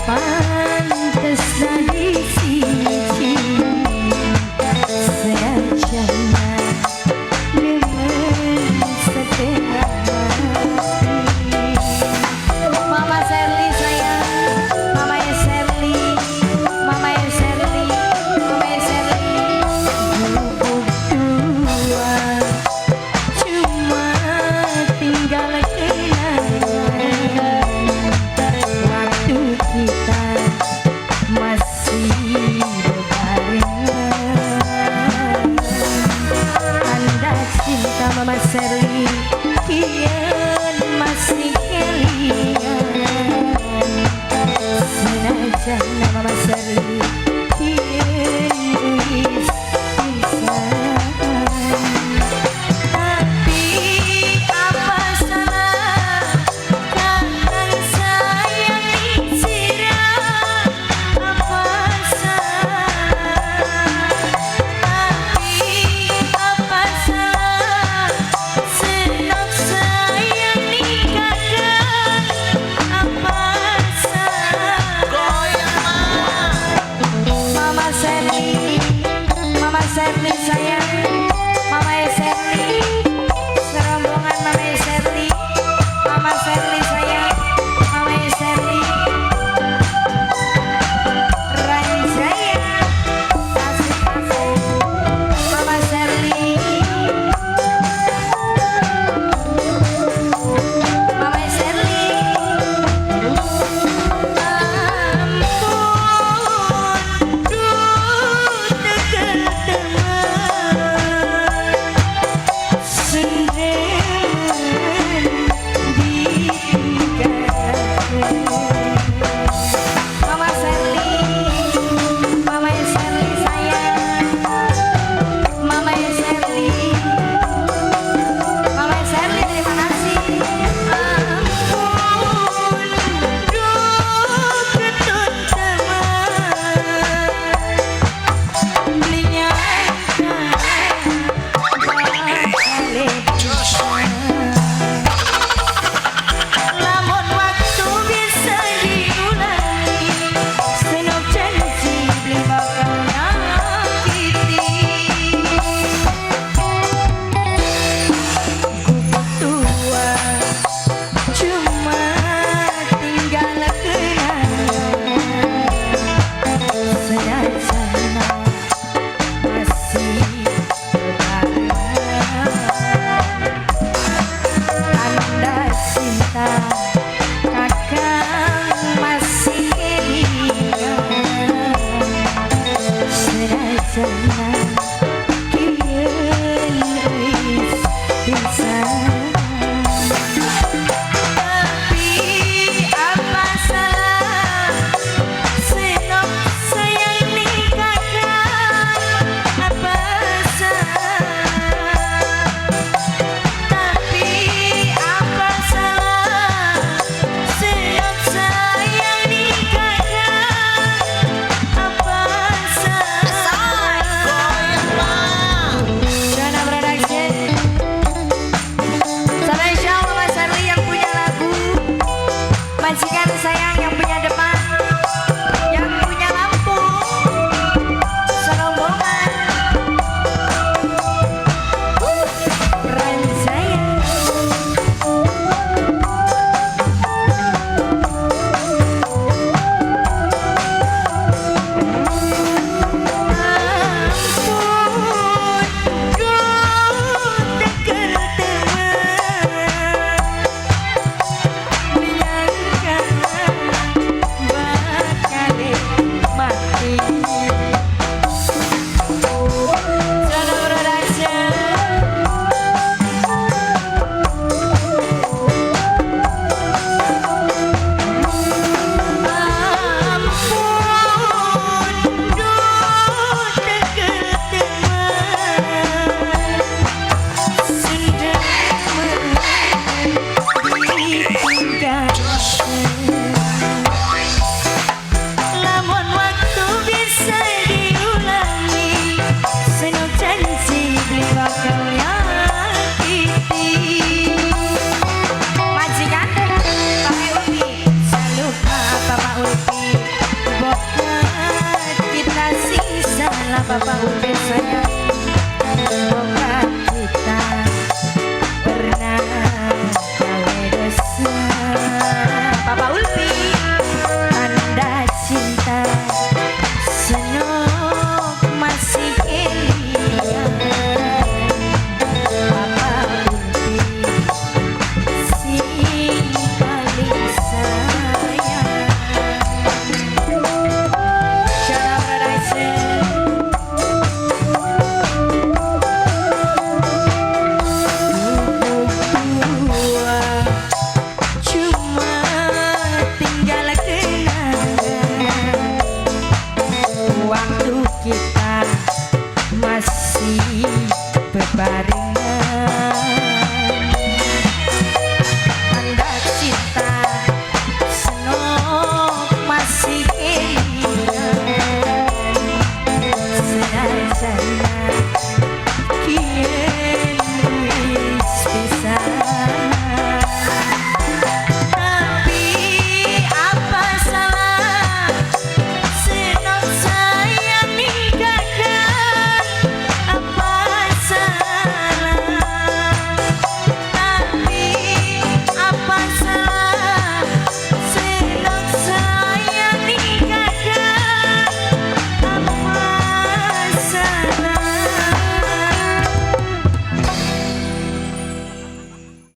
pantes dari siji senajan demen setengah hati. Mama Sherly sayang, Mama Sherly, Mama Sherly, Mama Sherly. Gubuk dua cuma tinggal kenangan waktu kita masih berbarengan. Anda cinta Mama Sherly, kian masih kelingan. Senajan Mama Sherly kian wis pisan. Tapi apa salah kakang sayang disiram? Apa salah? Tapi apa salah senok sayang nikahkan? Apa salah? Mama Sherly, Mama Sherly sayang, Mama Sherly, serombongan Mama Sherly, Mama Sherly sayang, Mama Sherly, Rani sayang, kasih Mama Sherly, Mama Sherly. Ampun, duh teman senderan ditinggalkan. Mama Sherly, Mama Sherly sayang, Mama Sherly, Mama Sherly terima kasih. Ampun, duh ketut teman belinya lamun waktu bisa diulangi, senok janji beli bakal nyakiti. Gubuk tua cuma tinggal kenangan senajan masih berbarengan. Anda cinta kakang masih kelingan. Senajan kian wis pisan. Tapi apa salah senok sayang nikahkan? Apa salah? Tapi apa salah senok sayang nikahkan? Apa salah? Jana Production spesial Mama Sherly yang punya lagu, majikan sayang yang punya